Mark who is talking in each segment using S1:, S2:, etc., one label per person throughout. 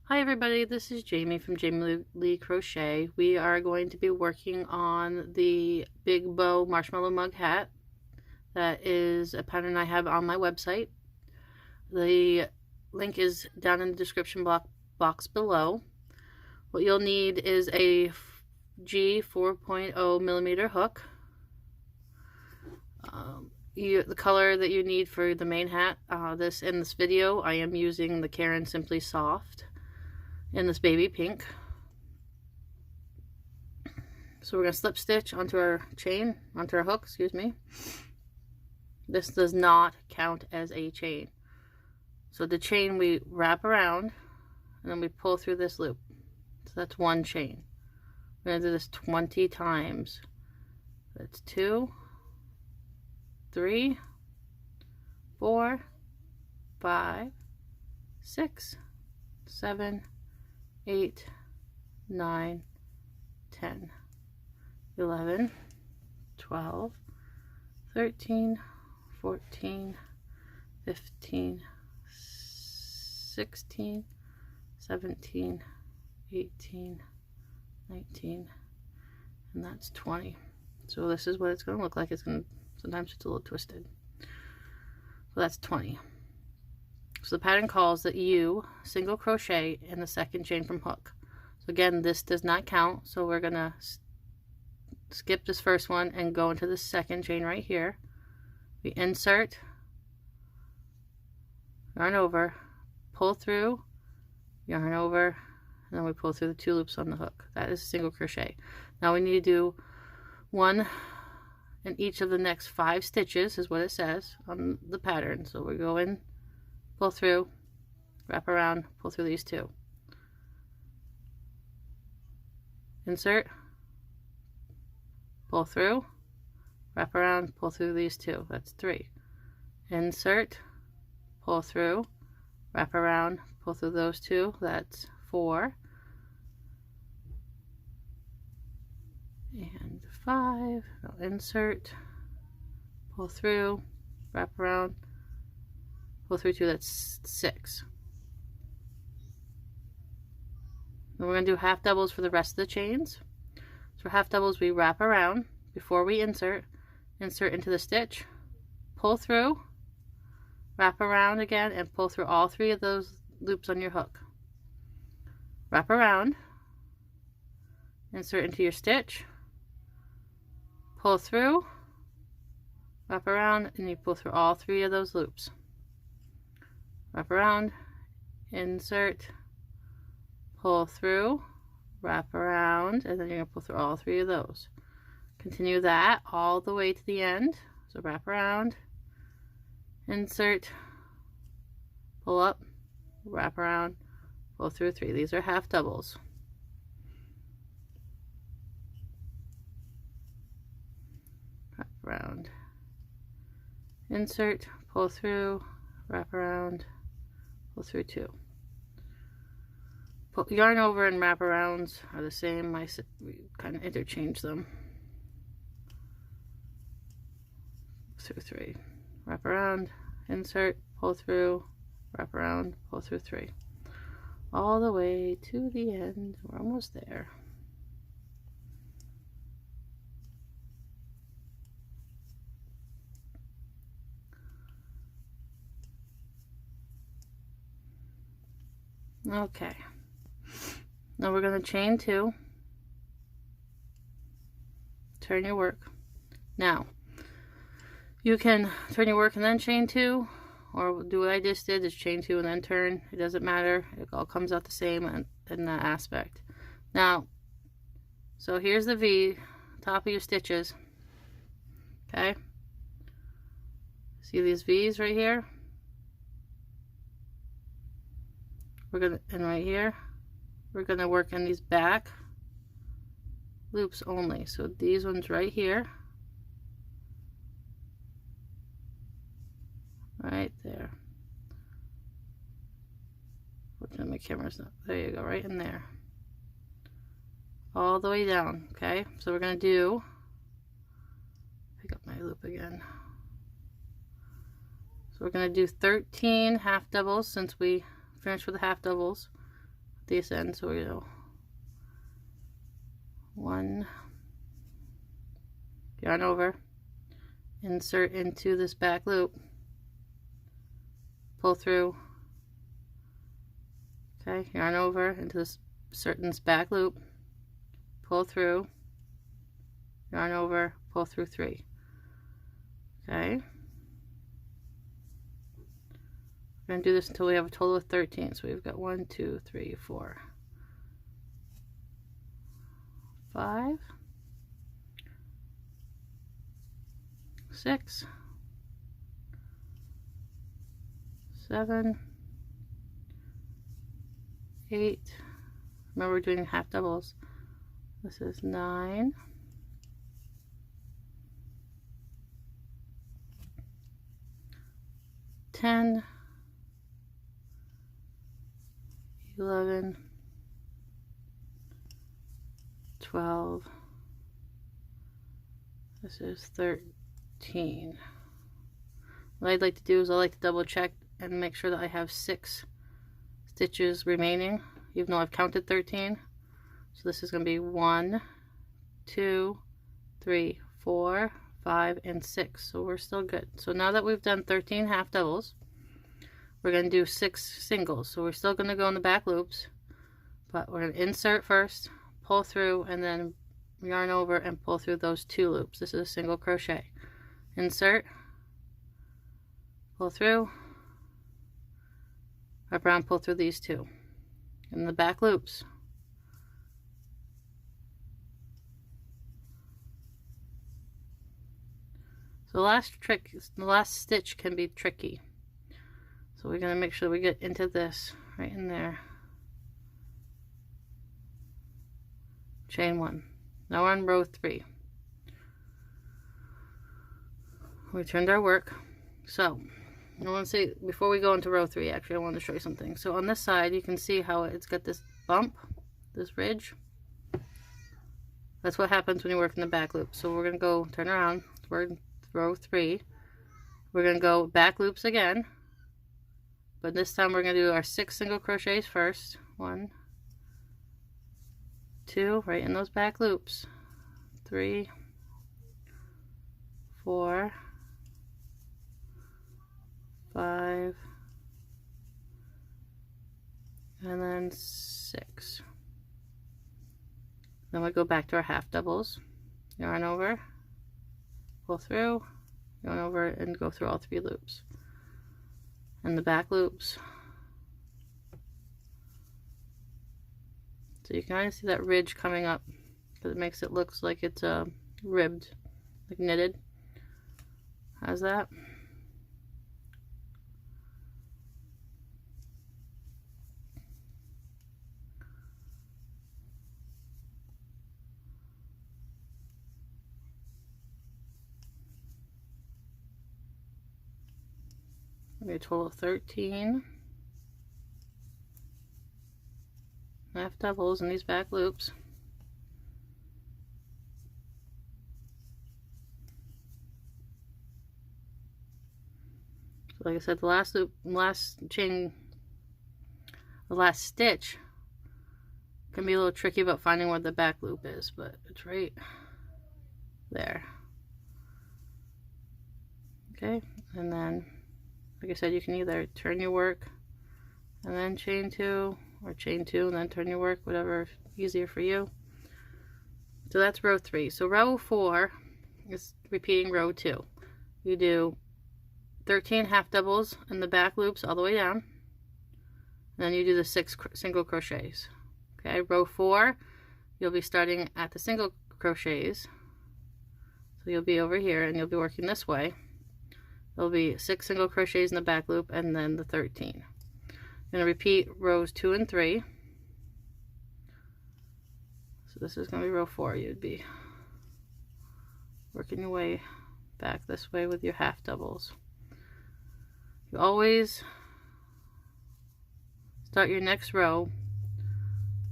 S1: Hi everybody, this is Jamie from Jamie Lee Crochet. We are going to be working on the big bow marshmallow mug hat. That is a pattern I have on my website. The link is down in the description box below. What you'll need is a G 4.0 millimeter hook. The color that you need for the main hat, in this video I am using the Caron Simply Soft in this baby pink. So we're going to slip stitch onto our hook, excuse me. This does not count as a chain. So the chain we wrap around and then we pull through this loop. So that's one chain. We're going to do this 20 times. That's 2, 3, 4, 5, 6, 7, 8, 9, 10, 11, 12, 13, 14, 15, 16, 17, 18, 19, and that's 20. So this is what it's going to look like. Sometimes it's a little twisted. So that's 20. So the pattern calls that you single crochet in the second chain from hook. So again, this does not count, so we're going to skip this first one and go into the second chain right here. We insert, yarn over, pull through, yarn over, and then we pull through the 2 loops on the hook. That is single crochet. Now we need to do 1 in each of the next 5 stitches is what it says on the pattern. So we go in, pull through, wrap around, pull through these 2. Insert, pull through, wrap around, pull through these 2. That's 3. Insert, pull through, wrap around, pull through those 2. That's 4. And 5. Now insert, pull through, wrap around, pull through 2. That's 6. Then we're going to do half doubles for the rest of the chains. So for half doubles, we wrap around before we insert into the stitch, pull through, wrap around again, and pull through all 3 of those loops on your hook. Wrap around, insert into your stitch, pull through, wrap around, and you pull through all 3 of those loops. Wrap around, insert, pull through, wrap around, and then you're going to pull through all 3 of those. Continue that all the way to the end. So wrap around, insert, pull up, wrap around, pull through 3. These are half doubles. Wrap around, insert, pull through, wrap around, pull through 2. Yarn over and wrap arounds are the same. We kind of interchange them. Through 3. Wrap around, insert, pull through, wrap around, pull through 3. All the way to the end. We're almost there. Okay. Now we're going to chain 2. Turn your work. Now, you can turn your work and then chain 2, or do what I just did, is chain 2 and then turn. It doesn't matter. It all comes out the same in that aspect. Now, so here's the V, top of your stitches. Okay? See these V's right here? And right here, we're gonna work in these back loops only. So these ones right here, right there. Fortunately, my camera's not. There you go, right in there, all the way down. Okay, so we're gonna pick up my loop again. So we're going to do 13 half doubles since we finished with the half doubles. this end, so we do 1, yarn over, insert into this back loop, pull through, okay, yarn over into this certain back loop, pull through, yarn over, pull through 3. Okay, we're going to do this until we have a total of 13. So we've got 1, 2, 3, 4, 5, 6, 7, 8. Remember, we're doing half doubles. This is 9, 10, 11, 12, this is 13. What I'd like to do is I like to double check and make sure that I have 6 stitches remaining, even though I've counted 13. So this is going to be 1, 2, 3, 4, 5, and 6. So we're still good. So now that we've done 13 half doubles, we're going to do 6 singles. So we're still going to go in the back loops, but we're going to insert first, pull through, and then yarn over and pull through those 2 loops. This is a single crochet. Insert, pull through, wrap around, pull through these 2 in the back loops. So the last stitch can be tricky. So we're going to make sure we get into this right in there. Chain 1. Now we're on row 3. We turned our work. So I want to say, before we go into row 3, actually I want to show you something. So on this side you can see how it's got this bump, this ridge. That's what happens when you work in the back loop. So we're going to go turn around. We're in row 3. We're going to go back loops again, but this time we're going to do our 6 single crochets first. 1, 2, right in those back loops. 3, 4, 5, and then 6. Then we go back to our half doubles. Yarn over, pull through, yarn over, and go through all 3 loops. And the back loops. So you can kind of see that ridge coming up, because it makes it look like it's ribbed, like knitted. How's that? A total of 13 half doubles in these back loops. So like I said, the last loop, last chain, the last stitch can be a little tricky about finding where the back loop is, but it's right there. Okay, and then like I said, you can either turn your work and then chain 2, or chain 2 and then turn your work, whatever easier for you. So that's row 3. So row 4 is repeating row 2. You do 13 half doubles in the back loops all the way down, and then you do the 6 single crochets. Okay, row 4, you'll be starting at the single crochets. So you'll be over here and you'll be working this way. There'll be 6 single crochets in the back loop and then the 13. You're going to repeat rows 2 and 3. So this is going to be row 4. You'd be working your way back this way with your half doubles. You always start your next row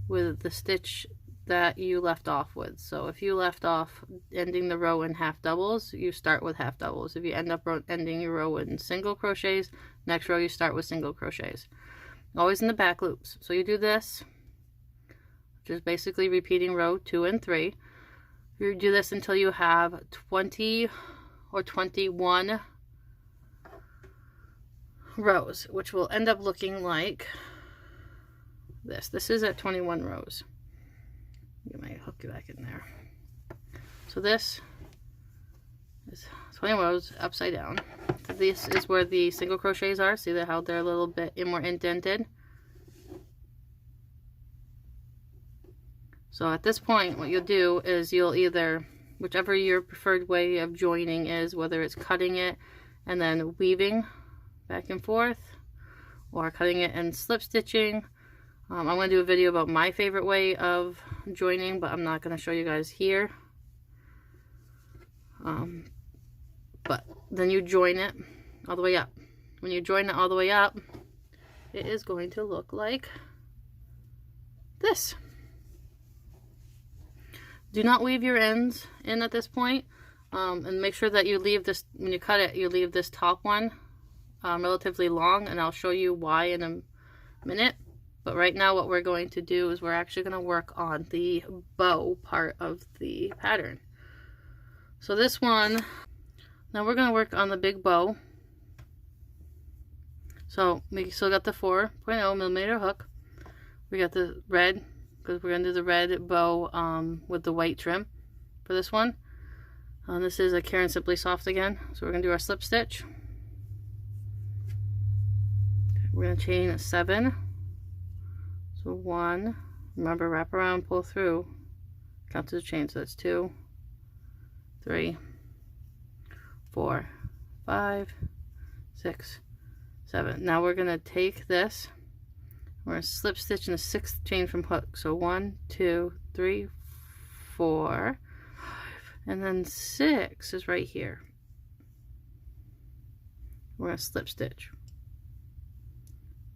S1: with the stitch that you left off with. So if you left off ending the row in half doubles, you start with half doubles. If you end up ending your row in single crochets, next row you start with single crochets. Always in the back loops. So you do this, which is basically repeating row 2 and 3. You do this until you have 20 or 21 rows, which will end up looking like this. This is at 21 rows. Get my hook back in there. So this is 20 rows upside down. So this is where the single crochets are. See how they're a little bit more indented. So at this point, what you'll do is you'll either, whichever your preferred way of joining is, whether it's cutting it and then weaving back and forth, or cutting it and slip stitching. I'm going to do a video about my favorite way of joining, but I'm not going to show you guys here. But then you join it all the way up. When you join it all the way up, it is going to look like this. Do not weave your ends in at this point, and make sure that you leave this, when you cut it, you leave this top one relatively long, and I'll show you why in a minute. But right now what we're going to do is we're actually going to work on the bow part of the pattern. So this one, now we're going to work on the big bow. So we still got the 4.0 millimeter hook. We got the red, because we're going to do the red bow with the white trim for this one. This is a Karen Simply Soft again. So we're going to do our slip stitch. We're going to chain 7. So 1, remember, wrap around, pull through, count to the chain. So that's 2, 3, 4, 5, 6, 7. Now we're going to take this, we're going to slip stitch in the 6th chain from hook. So 1, 2, 3, 4, 5, and then 6 is right here. We're going to slip stitch.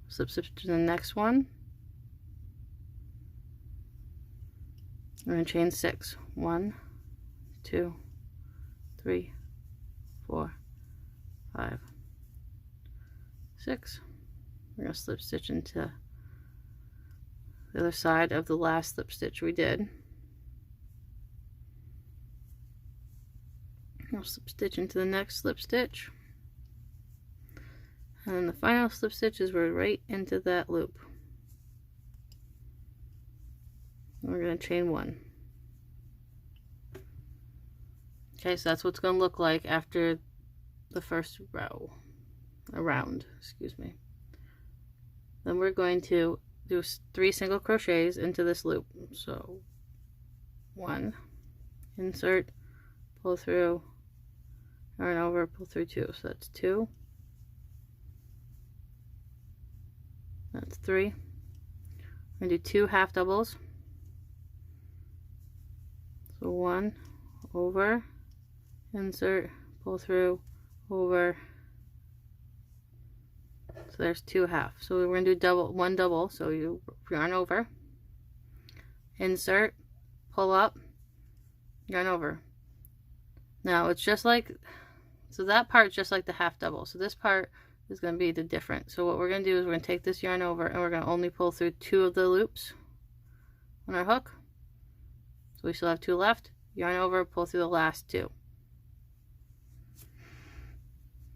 S1: Slip stitch to the next one. We're going to chain 6. 1, 2, 3, 4, 5, 6. We're going to slip stitch into the other side of the last slip stitch we did. We'll slip stitch into the next slip stitch. And then the final slip stitch is right into that loop. We're going to chain 1. Okay, so that's what it's going to look like after the first round, excuse me. Then we're going to do 3 single crochets into this loop. So 1, insert, pull through, yarn over, pull through 2. So that's 2. That's 3. We're going to do 2 half doubles. So 1, over, insert, pull through, over. So there's 2 halves. So we're going to do 1 double. So you yarn over, insert, pull up, yarn over. Now it's just like, so that part's just like the half double. So this part is going to be the different. So what we're going to do is we're going to take this yarn over and we're going to only pull through 2 of the loops on our hook. So we still have 2 left. Yarn over, pull through the last 2.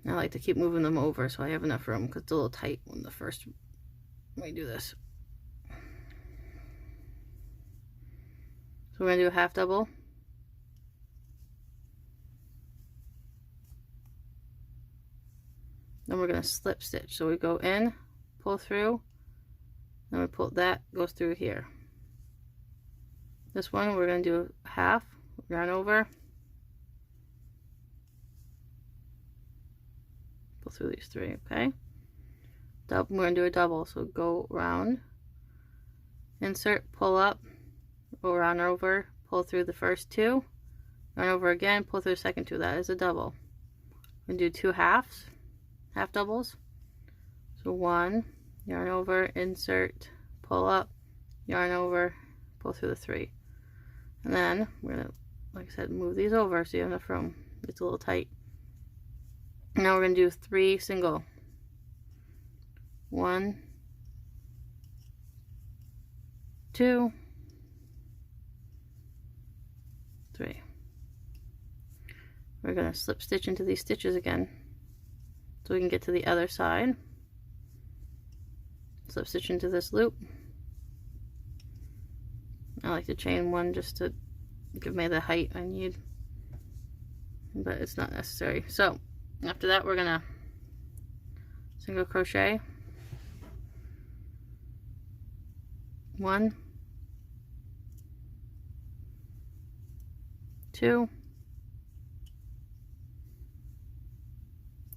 S1: I like to keep moving them over so I have enough room because it's a little tight when we do this. So we're going to do a half double. Then we're going to slip stitch. So we go in, pull through, then we pull, that goes through here. This one we're going to do half, yarn over, pull through these 3, okay? We're going to do a double, so go round, insert, pull up, go round over, pull through the first 2, yarn over again, pull through the second 2. That is a double. We're going to do 2 halves, half doubles. So 1, yarn over, insert, pull up, yarn over, pull through the 3. And then we're going to, like I said, move these over so you have enough room. It's a little tight. Now we're going to do 3 single. 1, 2, 3. We're going to slip stitch into these stitches again so we can get to the other side. Slip stitch into this loop. I like to chain one just to give me the height I need, but it's not necessary. So after that, we're gonna single crochet 1, 2,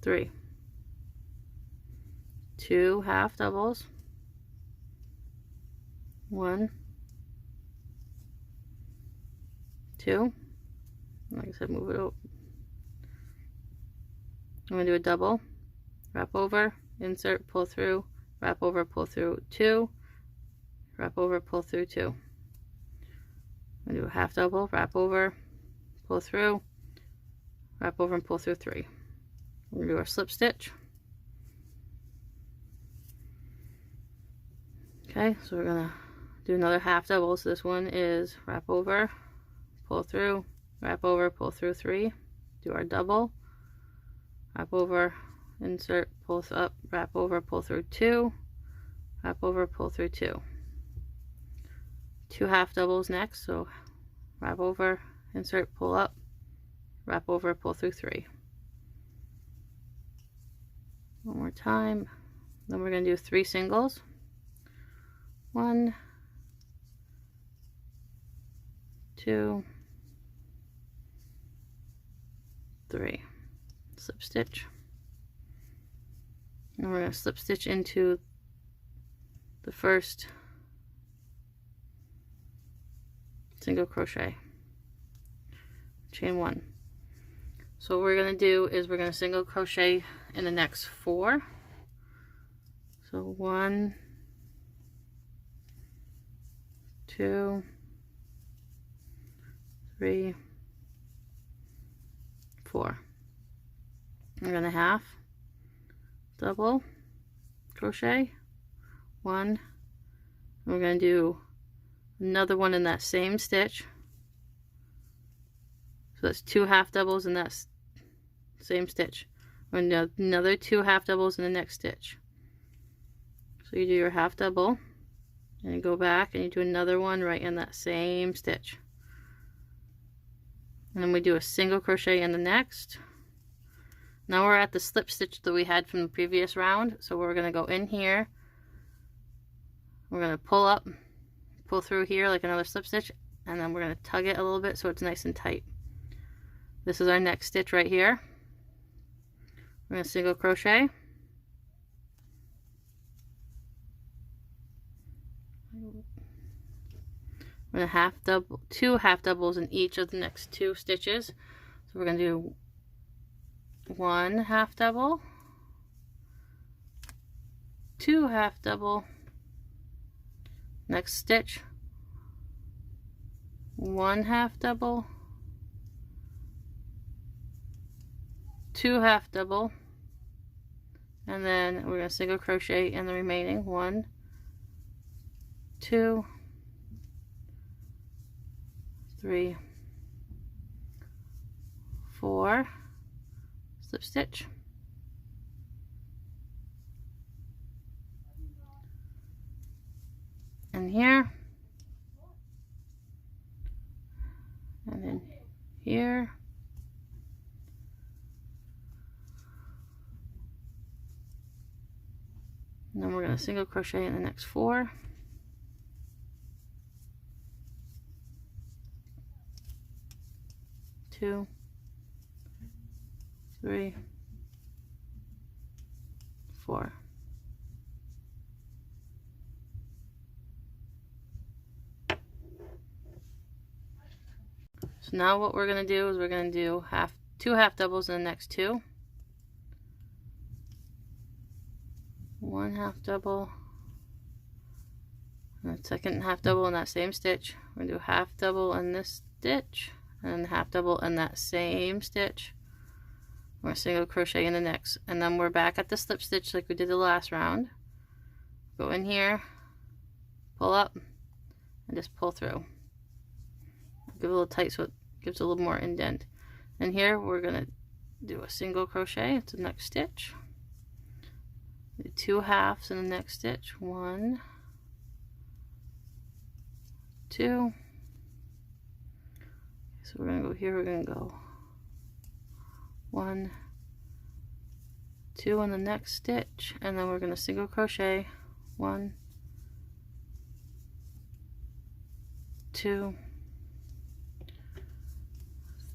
S1: 3, 2 half doubles, 1, 2, like I said, move it over. I'm going to do a double, wrap over, insert, pull through, wrap over, pull through 2, wrap over, pull through 2. I'm going to do a half double, wrap over, pull through, wrap over and pull through 3. We're going to do our slip stitch. Okay, so we're going to do another half double. So this one is wrap over, pull through, wrap over, pull through 3. Do our double, wrap over, insert, pull up, wrap over, pull through 2, wrap over, pull through 2. 2 half doubles next, so wrap over, insert, pull up, wrap over, pull through 3. One more time. Then we're going to do 3 singles. 1, 2, 3. Slip stitch. And we're going to slip stitch into the first single crochet. Chain 1. So what we're going to do is we're going to single crochet in the next 4. So 1, 2, 3, 4. We're going to half double crochet 1. We're going to do another one in that same stitch. So that's 2 half doubles in that same stitch. We're going to do another 2 half doubles in the next stitch. So you do your half double and you go back and you do another one right in that same stitch. And then we do a single crochet in the next. Now we're at the slip stitch that we had from the previous round. So we're going to go in here. We're going to pull up, pull through here like another slip stitch, and then we're going to tug it a little bit so it's nice and tight. This is our next stitch right here. We're going to single crochet. We're going to half double, 2 half doubles in each of the next 2 stitches. So we're going to do 1 half double, 2 half double, next stitch, 1 half double, 2 half double, and then we're going to single crochet in the remaining 1, 2, 3, 4, slip stitch, and here, and then here, and then we're going to single crochet in the next 4, 2, 3, 4. So now what we're going to do is we're going to do 2 half doubles in the next 2. 1 half double, and a second half double in that same stitch. We're going to do half double in this stitch, and half double in that same stitch. We're going to single crochet in the next, and then we're back at the slip stitch like we did the last round. Go in here, pull up, and just pull through. Give it a little tight so it gives a little more indent. And here we're gonna do a single crochet. It's the next stitch. Do 2 halves in the next stitch. 1, 2. So we're gonna go here. We're gonna go 1, 2 in the next stitch, and then we're gonna single crochet. 1, 2,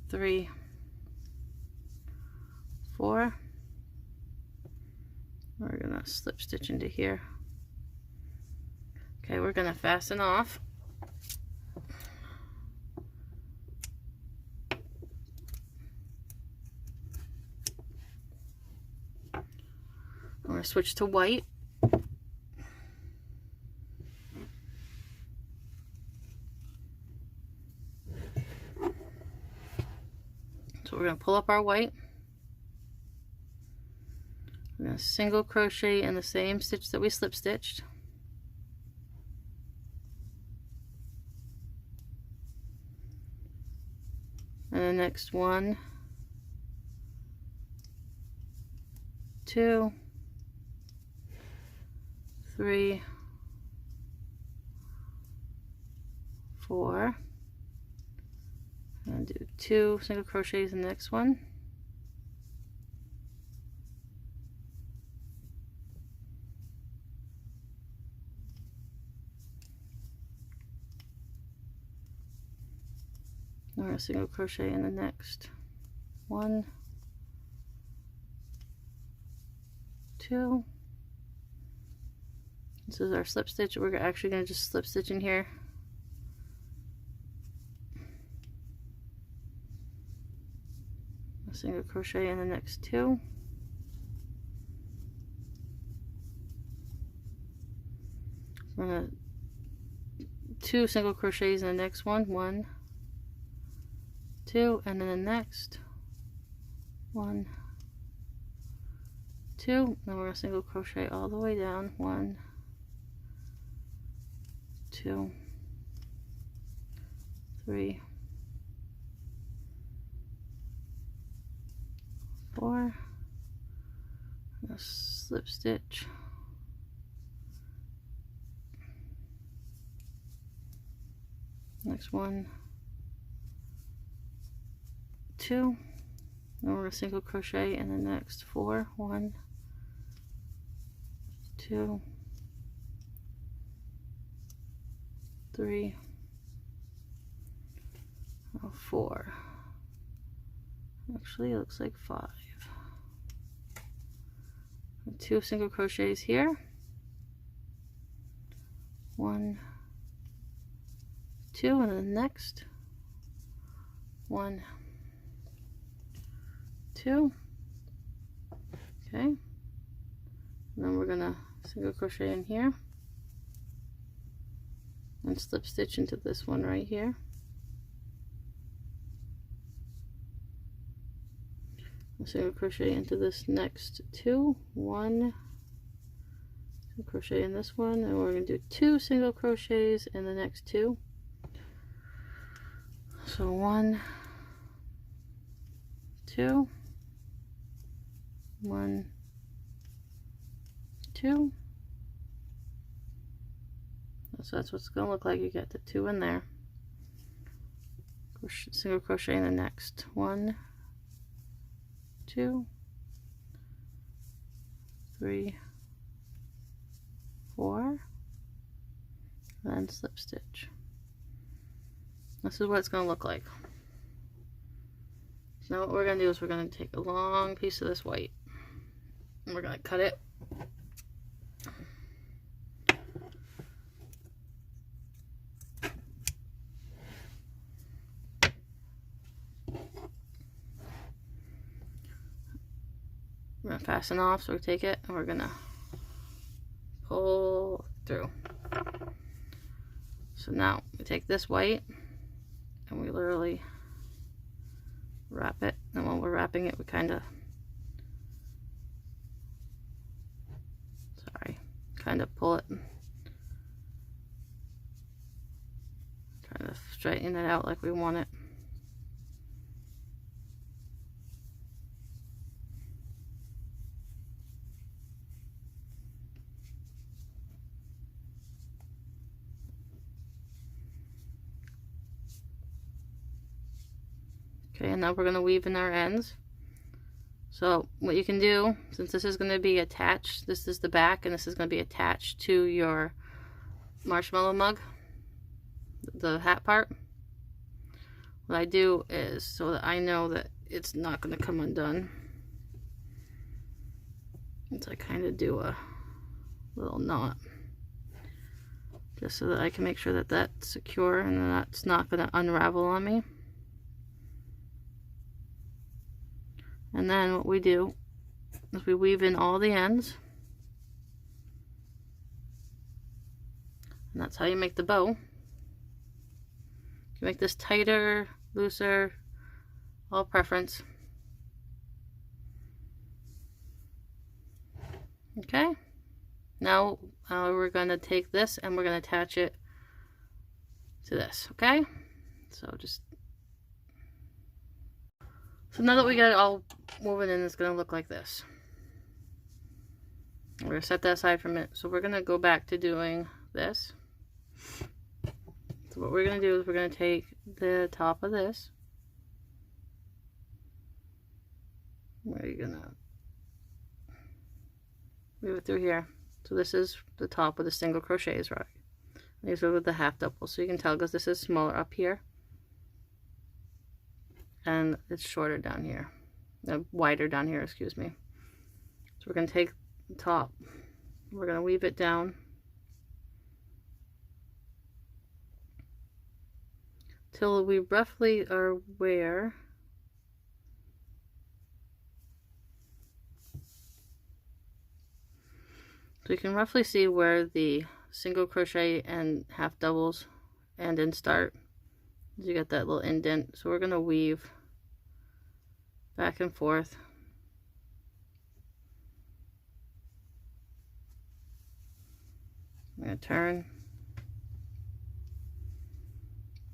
S1: 3, 4. We're gonna slip stitch into here. Okay, we're gonna fasten off. I'm gonna switch to white. So we're gonna pull up our white. We're going to single crochet in the same stitch that we slip stitched. And the next 1, 2, 3, 4. And do 2 single crochets in the next one. We're going to single crochet in the next 1, 2. This is our slip stitch. We're actually going to just slip stitch in here. A single crochet in the next 2. We're going to 2 single crochets in the next one. 1, 2, and then the next 1, 2. Then we're going to single crochet all the way down. 1, 2, 3, 4. I'm going to slip stitch. Next 1, 2. Then we're going to single crochet in the next 4. 1, 2, 3, 4. Actually, it looks like 5. 2 single crochets here. 1, 2, and then the next 1, 2. Okay, and then we're gonna single crochet in here and slip stitch into this one right here. Single crochet into this next 2. 1 single crochet in this one, and we're going to do 2 single crochets in the next 2. So 1, 2, 1, 2. So that's what it's going to look like. You get the 2 in there. Single crochet in the next 1, 2, 3, 4, and then slip stitch. This is what it's going to look like. So now what we're going to do is we're going to take a long piece of this white and we're going to cut it. We're going to fasten off, so we take it and we're going to pull through. So now we take this white and we literally wrap it, and while we're wrapping it we kind of pull it, try to straighten it out like we want it. Okay, and now we're going to weave in our ends. So what you can do, since this is going to be attached, this is the back and this is going to be attached to your marshmallow mug, the hat part. What I do is, so that I know that it's not going to come undone, is I kind of do a little knot, just so that I can make sure that that's secure and that's not going to unravel on me. And then what we do is we weave in all the ends, and that's how you make the bow. You make this tighter, looser, all preference. Okay, now we're going to take this and we're going to attach it to this. Okay, so now that we got it all woven in, it's going to look like this. We're going to set that aside for a minute. So we're going to go back to doing this. So what we're going to do is we're going to take the top of this. Where are you going to move it through here? So this is the top with the single crochets, right? These are with the half double, so you can tell because this is smaller up here and it's shorter down here, wider down here, excuse me. So we're going to take the top, we're going to weave it down till we roughly are where so you can roughly see where the single crochet and half doubles end and start. You get that little indent, so we're going to weave back and forth. I'm going to turn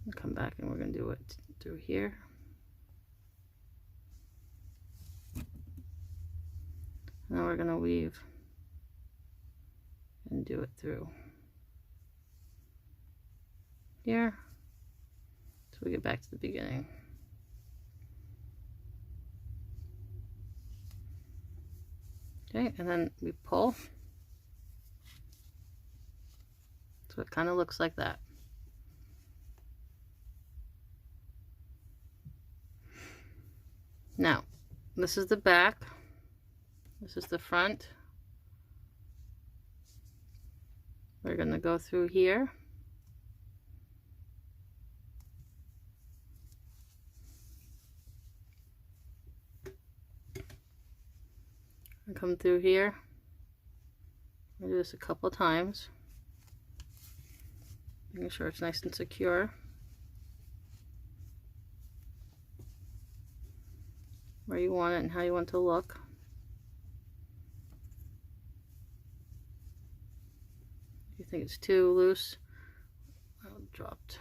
S1: and come back, and we're going to do it through here. Now we're going to weave and do it through here. So we get back to the beginning. Okay, and then we pull. So it kind of looks like that. Now, this is the back. This is the front. We're going to go through here. And come through here. I'll do this a couple times, making sure it's nice and secure. Where you want it and how you want it to look. If you think it's too loose, I'll drop it.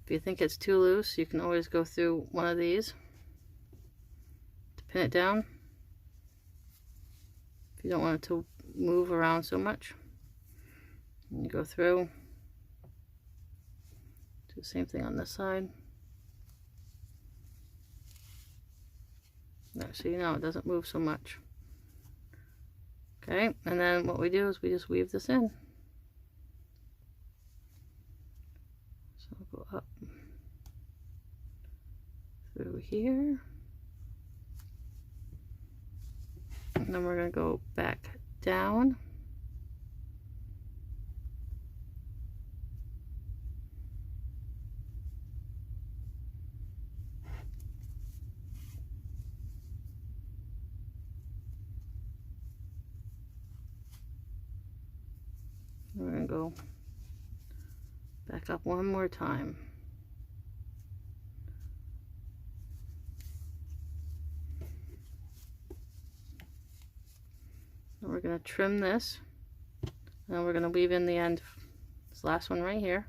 S1: If you think it's too loose, you can always go through one of these to pin it down. If you don't want it to move around so much, and you go through. Do the same thing on this side. There, so you know it doesn't move so much. Okay, and then what we do is we just weave this in. So I'll go up through here, and then we're going to go back down. We're going to go back up one more time. And we're going to trim this. Now we're going to weave in the end, this last one right here.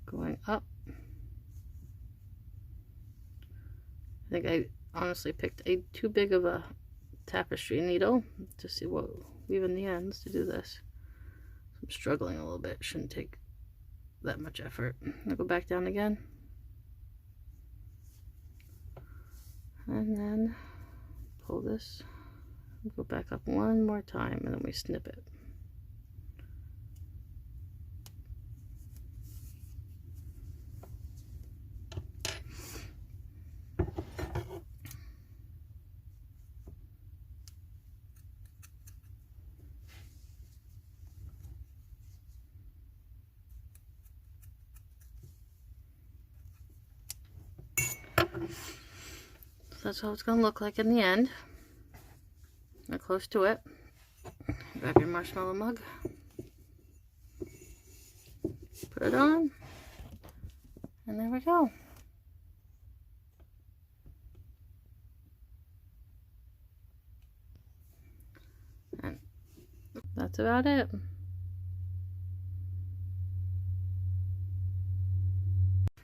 S1: Going up. I think I honestly picked too big of a tapestry needle to see what weave in the ends to do this. I'm struggling a little bit. Shouldn't take that much effort. I'll go back down again. And then pull this, go back up one more time, and then we snip it. So that's what it's going to look like in the end. We're close to it. Grab your marshmallow mug. Put it on. And there we go. And that's about it.